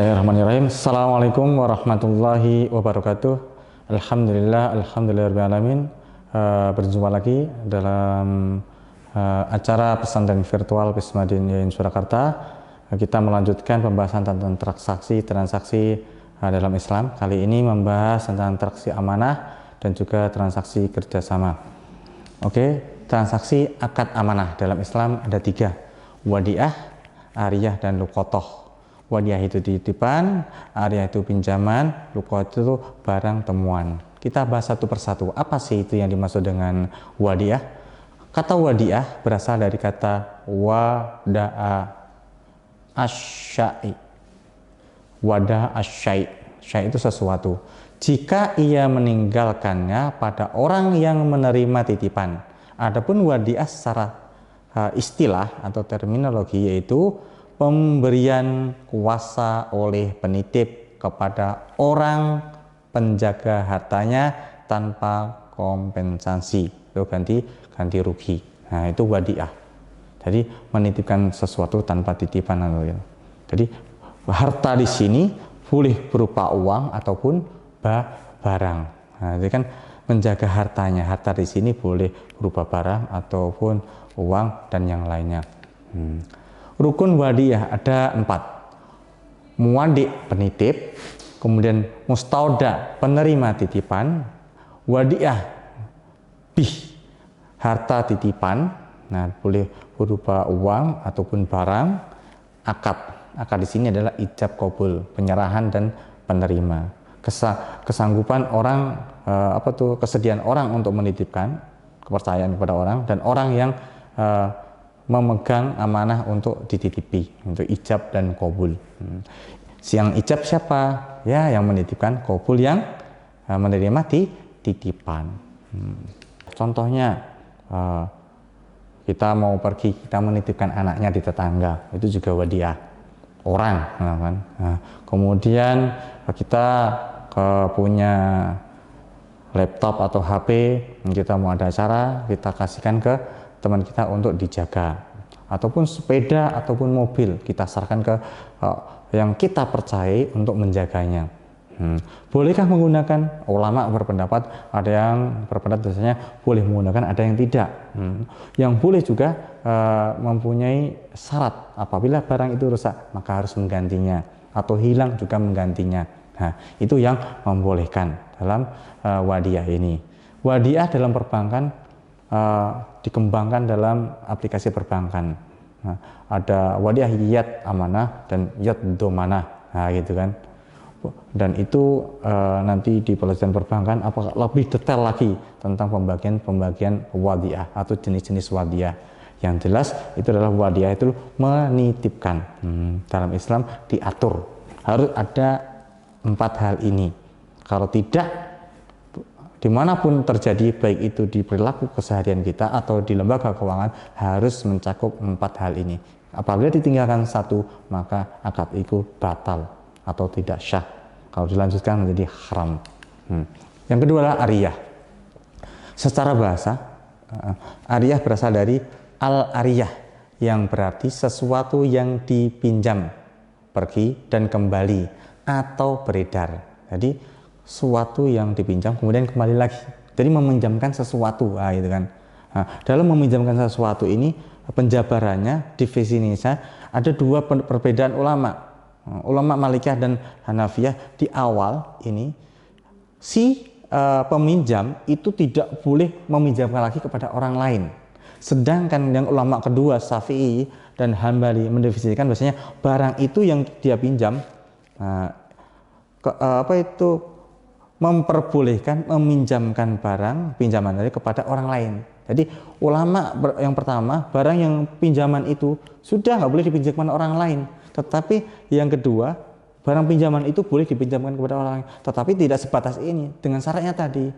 Bismillahirrahmanirrahim. Assalamualaikum warahmatullahi wabarakatuh. Alhamdulillahirrahmanirrahim. Berjumpa lagi dalam acara pesantren virtual Pismadin Yain Surakarta. Kita melanjutkan pembahasan tentang transaksi dalam Islam. Kali ini membahas tentang transaksi amanah dan juga transaksi kerjasama. Oke, transaksi akad amanah dalam Islam ada 3: wadiah, ariyah, dan luqotoh. Wadiah itu titipan, ariyah itu pinjaman, luqotoh itu barang temuan. Kita bahas satu persatu. Apa sih itu yang dimaksud dengan wadiah? Kata wadiah berasal dari kata wada'a asyai. Wada'a asyai. Syai itu sesuatu. Jika ia meninggalkannya pada orang yang menerima titipan. Adapun wadiah secara istilah atau terminologi yaitu pemberian kuasa oleh penitip kepada orang penjaga hartanya tanpa kompensasi, itu ganti rugi. Nah, itu wadiah. Jadi menitipkan sesuatu tanpa titipan. Jadi harta di sini boleh berupa uang ataupun barang. Nah, jadi kan menjaga hartanya. Harta di sini boleh berupa barang ataupun uang dan yang lainnya. Rukun wadiah ada 4. Muwadi penitip, kemudian mustauda penerima titipan, wadiah bih harta titipan, nah boleh berupa uang ataupun barang, akad di sini adalah ijab qabul, penyerahan dan penerima, kesanggupan orang kesediaan orang untuk menitipkan, kepercayaan kepada orang, dan orang yang memegang amanah untuk dititipi, untuk ijab dan qabul. Yang ijab siapa? Ya, yang menitipkan, qabul yang menerima titipan. Contohnya kita mau pergi, kita menitipkan anaknya di tetangga, itu juga wadiah orang, kan? Kemudian kita punya laptop atau HP, kita mau ada acara, kita kasihkan ke teman kita untuk dijaga, ataupun sepeda ataupun mobil kita serahkan ke yang kita percayai untuk menjaganya. Bolehkah menggunakan? Ulama berpendapat, ada yang berpendapat biasanya boleh menggunakan, ada yang tidak. Yang boleh juga mempunyai syarat, apabila barang itu rusak maka harus menggantinya, atau hilang juga menggantinya. Nah, itu yang membolehkan dalam wadiah ini. Wadiah dalam perbankan dikembangkan dalam aplikasi perbankan. Nah, ada wadiah yad amanah dan yad domanah, nah gitu kan. Dan itu nanti di pelajaran perbankan apakah lebih detail lagi tentang pembagian wadiah atau jenis-jenis wadiah. Yang jelas itu adalah wadiah itu menitipkan. Dalam Islam diatur harus ada 4 hal ini. Kalau tidak, dimanapun terjadi, baik itu di perilaku keseharian kita atau di lembaga keuangan, harus mencakup 4 hal ini. Apabila ditinggalkan satu, maka akad itu batal atau tidak syah. Kalau dilanjutkan menjadi haram. Yang kedua adalah ariyah. Secara bahasa, ariyah berasal dari al-ariyah, yang berarti sesuatu yang dipinjam, pergi dan kembali, atau beredar. Jadi suatu yang dipinjam kemudian kembali lagi, jadi meminjamkan sesuatu, gitu kan. Dalam meminjamkan sesuatu ini penjabarannya, definisinya ada 2 perbedaan ulama Malikiyah dan Hanafiyah. Di awal ini peminjam itu tidak boleh meminjamkan lagi kepada orang lain, sedangkan yang ulama kedua Syafi'i dan Hambali mendefinisikan bahwasanya barang itu yang dia pinjam memperbolehkan meminjamkan barang pinjaman dari kepada orang lain. Jadi ulama yang pertama, barang yang pinjaman itu sudah nggak boleh dipinjamkan orang lain. Tetapi yang kedua, barang pinjaman itu boleh dipinjamkan kepada orang lain. Tetapi tidak sebatas ini, dengan syaratnya tadi,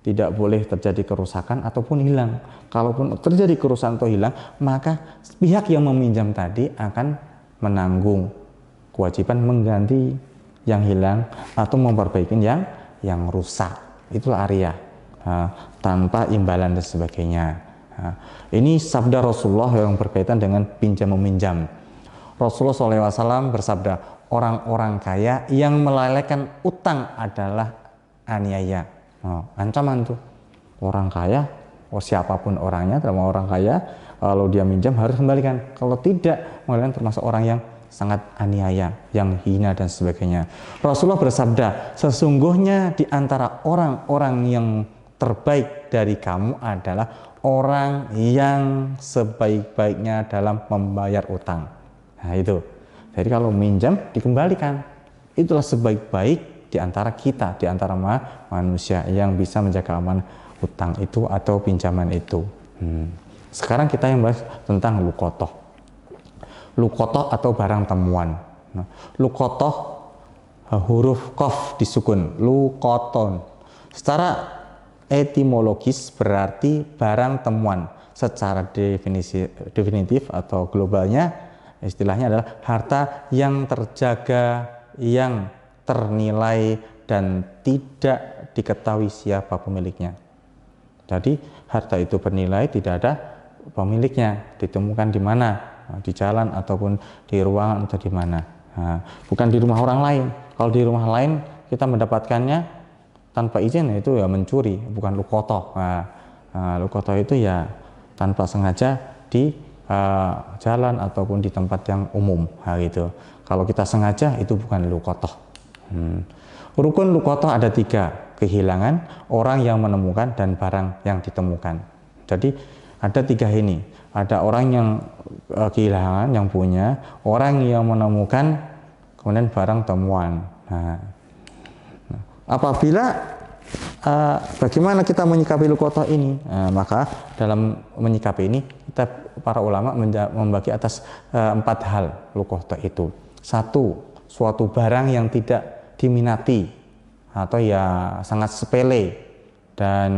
tidak boleh terjadi kerusakan ataupun hilang. Kalaupun terjadi kerusakan atau hilang, maka pihak yang meminjam tadi akan menanggung kewajiban mengganti yang hilang atau memperbaiki yang rusak. Itulah ariyah, tanpa imbalan dan sebagainya. Ini sabda Rasulullah yang berkaitan dengan pinjam meminjam. Rasulullah SAW bersabda, orang-orang kaya yang melalaikan utang adalah aniaya. Ancaman tuh. Orang kaya, siapapun orangnya, terutama orang kaya, kalau dia minjam harus kembalikan. Kalau tidak, kalian termasuk orang yang sangat aniaya, yang hina dan sebagainya. Rasulullah bersabda, sesungguhnya di antara orang-orang yang terbaik dari kamu adalah orang yang sebaik-baiknya dalam membayar utang. Nah itu. Jadi kalau minjam dikembalikan. Itulah sebaik-baik di antara kita, di antara manusia yang bisa menjaga amanah utang itu atau pinjaman itu. Sekarang kita yang bahas tentang luqotoh. Luqotoh atau barang temuan. Luqotoh huruf qaf disukun, luqoton. Secara etimologis berarti barang temuan. Secara definitif atau globalnya, istilahnya adalah harta yang terjaga, yang ternilai dan tidak diketahui siapa pemiliknya. Jadi harta itu bernilai, tidak ada pemiliknya, ditemukan di mana, di jalan ataupun di ruangan atau di mana. Bukan di rumah orang lain. Kalau di rumah lain kita mendapatkannya tanpa izin, itu ya mencuri, bukan luqotoh. Luqotoh itu ya tanpa sengaja di jalan ataupun di tempat yang umum, gitu. Kalau kita sengaja itu bukan luqotoh. Rukun luqotoh ada 3, kehilangan, orang yang menemukan, dan barang yang ditemukan. Jadi ada 3 ini. Ada orang yang kehilangan, yang punya, orang yang menemukan, kemudian barang temuan. Apabila bagaimana kita menyikapi luqotoh ini? Maka dalam menyikapi ini kita para ulama membagi atas 4 hal luqotoh itu. 1, suatu barang yang tidak diminati atau ya sangat sepele dan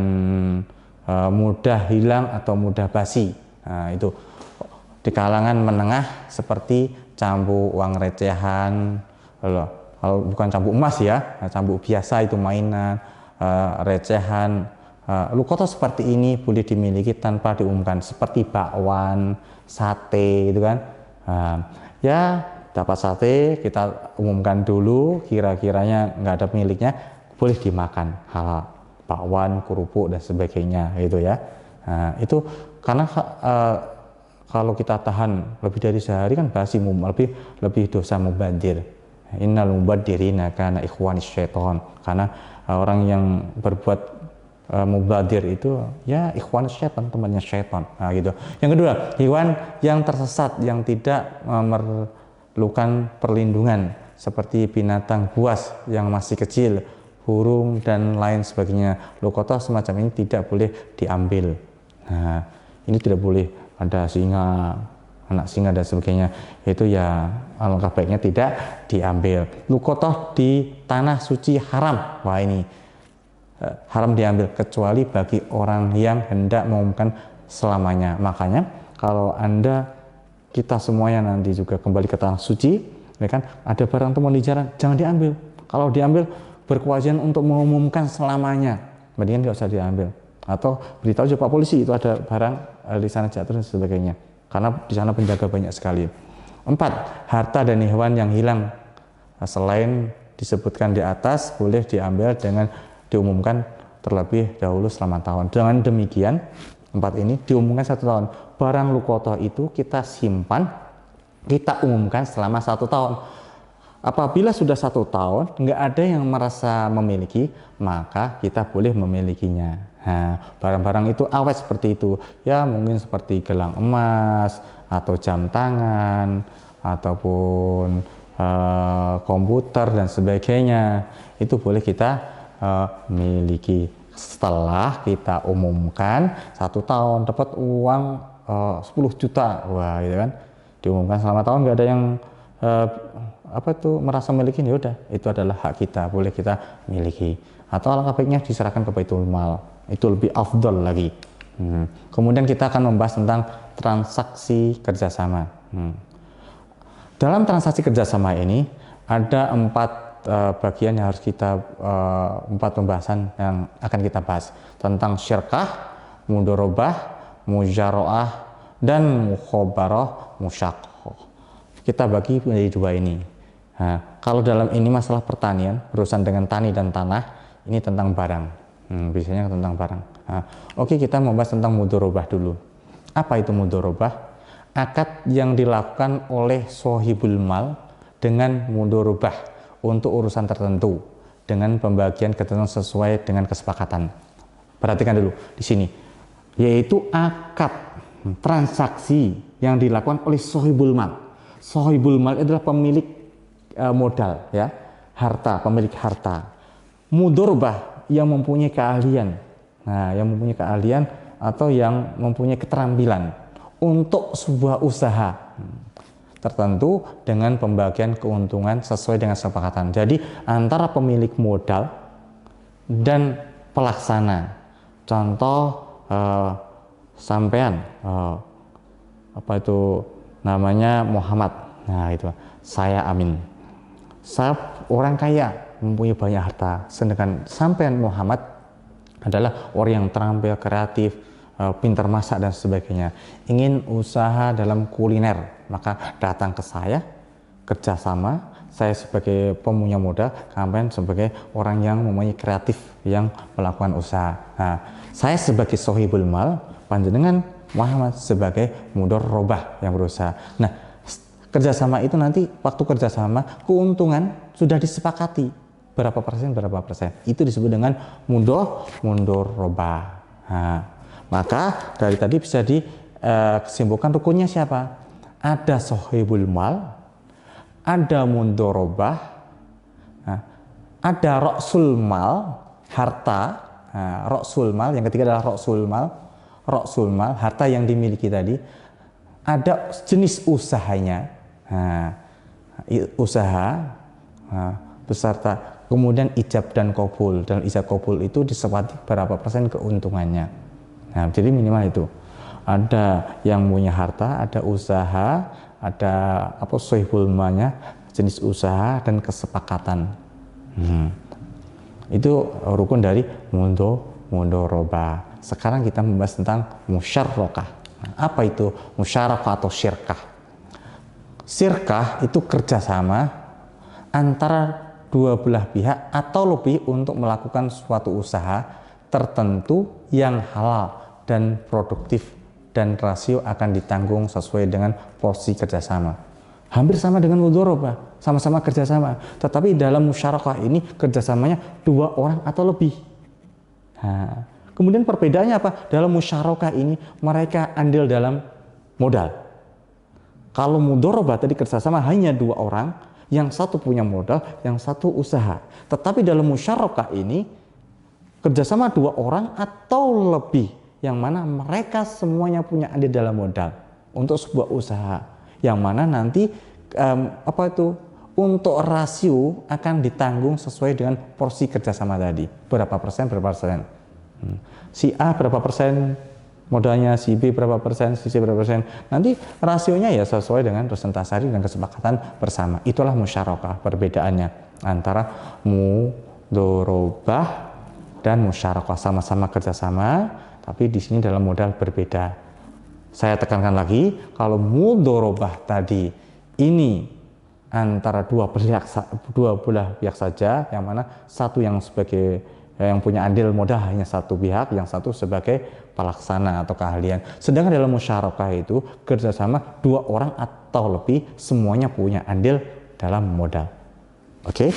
mudah hilang atau mudah basi. Itu di kalangan menengah seperti cambuk, uang recehan, kalau bukan cambuk emas ya, cambuk biasa itu mainan, recehan. Luqotoh seperti ini boleh dimiliki tanpa diumumkan, seperti bakwan, sate itu kan. Ya dapat sate kita umumkan dulu, kira-kiranya nggak ada pemiliknya, boleh dimakan, halal. Bakwan, kerupuk dan sebagainya itu ya. Itu karena kalau kita tahan lebih dari sehari kan basi, lebih dosa mubadir. Innal mubaddirina kana ikhwanis syaiton. Karena orang yang berbuat mubadir itu ya ikhwanis syaiton, temannya syaiton. Gitu. Yang kedua, hewan yang tersesat yang tidak memerlukan perlindungan seperti binatang buas yang masih kecil, burung dan lain sebagainya. Luqotoh semacam ini tidak boleh diambil. Ini tidak boleh, ada singa, anak singa dan sebagainya, itu ya alangkah baiknya tidak diambil. Luqotoh di tanah suci haram. Wah ini haram diambil kecuali bagi orang yang hendak mengumumkan selamanya. Makanya kalau kita semuanya nanti juga kembali ke tanah suci, ya kan, ada barang temuan di jalan, jangan diambil. Kalau diambil berkewajiban untuk mengumumkan selamanya, mendingan nggak usah diambil. Atau beritahu juga Pak Polisi itu ada barang di sana jatuh dan sebagainya, karena di sana penjaga banyak sekali. 4, harta dan hewan yang hilang selain disebutkan di atas boleh diambil dengan diumumkan terlebih dahulu selama tahun. Dengan demikian 4 ini diumumkan 1 tahun. Barang luqotoh itu kita simpan, kita umumkan selama 1 tahun. Apabila sudah 1 tahun nggak ada yang merasa memiliki, maka kita boleh memilikinya. Barang-barang itu awet seperti itu ya, mungkin seperti gelang emas atau jam tangan ataupun komputer dan sebagainya, itu boleh kita miliki. Setelah kita umumkan 1 tahun dapat uang 10 juta, wah gitu kan, diumumkan selama tahun nggak ada yang merasa memiliki, ya udah itu adalah hak kita, boleh kita miliki. Atau alangkah baiknya diserahkan ke Baitul Mal, itu lebih afdal lagi. Kemudian kita akan membahas tentang transaksi kerjasama. Dalam transaksi kerjasama ini ada 4 bagian yang harus kita 4 pembahasan yang akan kita bahas tentang syirkah, mudorobah, mujaroah, dan mukhobarah, musyaqqah. kita bagi menjadi dua ini. Nah, kalau dalam ini masalah pertanian, berurusan dengan tani dan tanah, ini tentang barang. Biasanya tentang barang. Nah, oke, kita membahas tentang mudorobah dulu. Apa itu mudorobah? Akad yang dilakukan oleh sohibul mal dengan mudorobah untuk urusan tertentu dengan pembagian ketentuan sesuai dengan kesepakatan. Perhatikan dulu di sini, yaitu akad transaksi yang dilakukan oleh sohibul mal. Sohibul mal adalah pemilik modal, ya, harta, pemilik harta. Mudorobah yang mempunyai keahlian, yang mempunyai keahlian atau yang mempunyai keterampilan untuk sebuah usaha tertentu dengan pembagian keuntungan sesuai dengan kesepakatan. Jadi antara pemilik modal dan pelaksana. Contoh sampean apa itu namanya Muhammad. Nah, itu saya Amin. Saya orang kaya, mempunyai banyak harta. Sedangkan sampean Muhammad adalah orang yang terampil, kreatif, pintar masak dan sebagainya, ingin usaha dalam kuliner, maka datang ke saya, kerjasama. Saya sebagai pemunya modal, kalian sebagai orang yang mempunyai kreatif yang melakukan usaha. Nah, saya sebagai sohibul mal, panjenengan Muhammad sebagai mudorobah yang berusaha. Nah, kerjasama itu nanti waktu kerjasama keuntungan sudah disepakati berapa persen, itu disebut dengan mudorobah. Nah, maka dari tadi bisa disimpulkan rukunnya siapa? Ada sohibul mal, ada mudorobah, ada roksul mal, harta, roksul mal, yang ketiga adalah roksul mal, harta yang dimiliki tadi. Ada jenis usahanya, usaha, beserta kemudian ijab dan kabul. Dan ijab kabul itu disepakati berapa persen keuntungannya. Nah, jadi minimal itu. Ada yang punya harta, ada usaha, ada sohibul malnya, jenis usaha dan kesepakatan. Itu rukun dari mudorobah. Sekarang kita membahas tentang musyarakah. Apa itu musyarakah atau syirkah? Syirkah itu kerjasama antara dua belah pihak atau lebih untuk melakukan suatu usaha tertentu yang halal dan produktif, dan rasio akan ditanggung sesuai dengan porsi kerjasama. Hampir sama dengan mudorobah, sama-sama kerjasama, tetapi dalam musyarakah ini kerjasamanya dua orang atau lebih. Nah, kemudian perbedaannya apa? Dalam musyarakah ini mereka andil dalam modal. Kalau mudorobah tadi kerjasama hanya dua orang, yang satu punya modal, yang satu usaha. Tetapi dalam musyarakah ini kerjasama dua orang atau lebih, yang mana mereka semuanya punya andil dalam modal untuk sebuah usaha, yang mana nanti untuk rasio akan ditanggung sesuai dengan porsi kerjasama tadi, berapa persen. Si A berapa persen modalnya, si B berapa persen, si C berapa persen, nanti rasionya ya sesuai dengan presentasi dan kesepakatan bersama. Itulah musyarakah, perbedaannya antara mudorobah dan musyarakah, sama-sama kerjasama, tapi di sini dalam modal berbeda. Saya tekankan lagi, kalau mudorobah tadi ini antara dua belah pihak saja, yang mana satu yang sebagai yang punya andil modal hanya satu pihak, yang satu sebagai pelaksana atau keahlian. Sedangkan dalam musyarakah itu kerjasama dua orang atau lebih, semuanya punya andil dalam modal. Oke,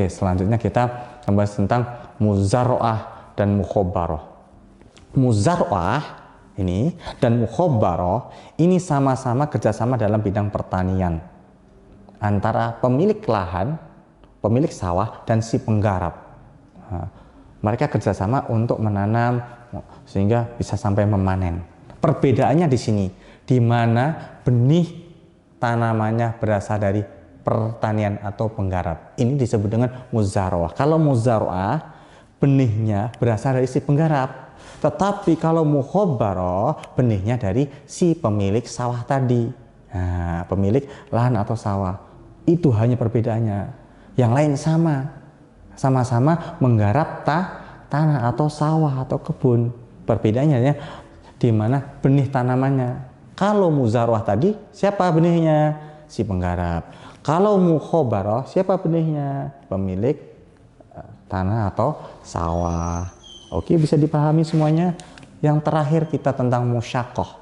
selanjutnya kita membahas tentang muzara'ah dan mukhobaroh. Muzara'ah ini dan mukhobaroh ini sama-sama kerjasama dalam bidang pertanian antara pemilik lahan, pemilik sawah, dan si penggarap. Mereka kerjasama untuk menanam sehingga bisa sampai memanen. Perbedaannya di sini, di mana benih tanamannya berasal dari pertanian atau penggarap. Ini disebut dengan muzara'ah. Kalau muzara'ah, benihnya berasal dari si penggarap. Tetapi kalau mukhobaroh, benihnya dari si pemilik sawah tadi. Nah, pemilik lahan atau sawah. Itu hanya perbedaannya. Yang lain sama-sama menggarap tanah atau sawah atau kebun. Perbedaannya di mana benih tanamannya. Kalau muzara'ah tadi, siapa benihnya? si penggarap. Kalau mukhobaroh, siapa benihnya? Pemilik tanah atau sawah. Oke, bisa dipahami semuanya. Yang terakhir kita tentang musyaqqah.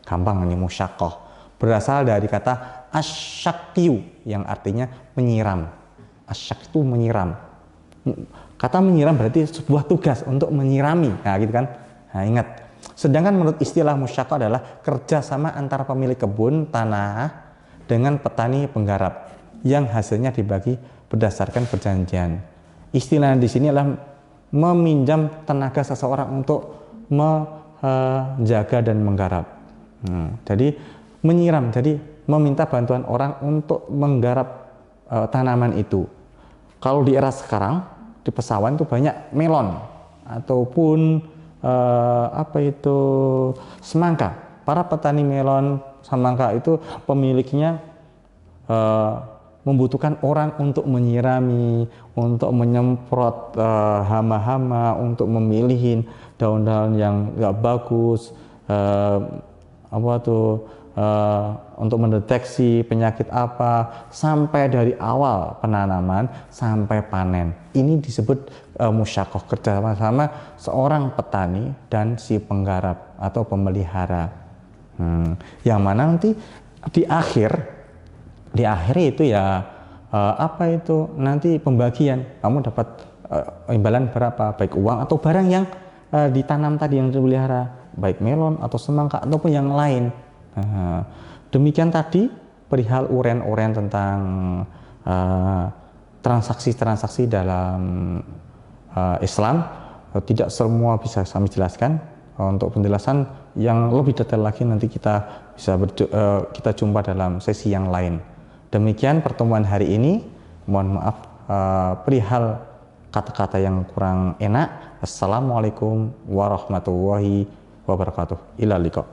Gampang ini musyaqqah. Berasal dari kata asyakyu yang artinya menyiram. Asyak itu menyiram. Kata menyiram berarti sebuah tugas untuk menyirami. Nah, gitu kan? Nah, ingat. Sedangkan menurut istilah musyaqqah adalah kerjasama antara pemilik kebun tanah dengan petani penggarap yang hasilnya dibagi berdasarkan perjanjian. Istilah di sini adalah meminjam tenaga seseorang untuk menjaga dan menggarap. Jadi menyiram, jadi meminta bantuan orang untuk menggarap tanaman itu. Kalau di era sekarang di pesawahan itu banyak melon ataupun semangka. Para petani melon, semangka itu pemiliknya membutuhkan orang untuk menyirami, untuk menyemprot hama-hama, untuk memilihin daun-daun yang nggak bagus, untuk mendeteksi penyakit apa, sampai dari awal penanaman sampai panen. Ini disebut musyaqqah, kerjasama seorang petani dan si penggarap atau pemelihara. Yang mana nanti di akhir itu ya nanti pembagian, kamu dapat imbalan berapa, baik uang atau barang yang ditanam tadi yang dipelihara, baik melon atau semangka ataupun yang lain. Demikian tadi perihal uraian-uraian tentang transaksi-transaksi dalam Islam. Tidak semua bisa kami jelaskan. Untuk penjelasan yang lebih detail lagi nanti kita jumpa dalam sesi yang lain. Demikian pertemuan hari ini. Mohon maaf perihal kata-kata yang kurang enak. Assalamualaikum warahmatullahi wabarakatuh. Ila liqa.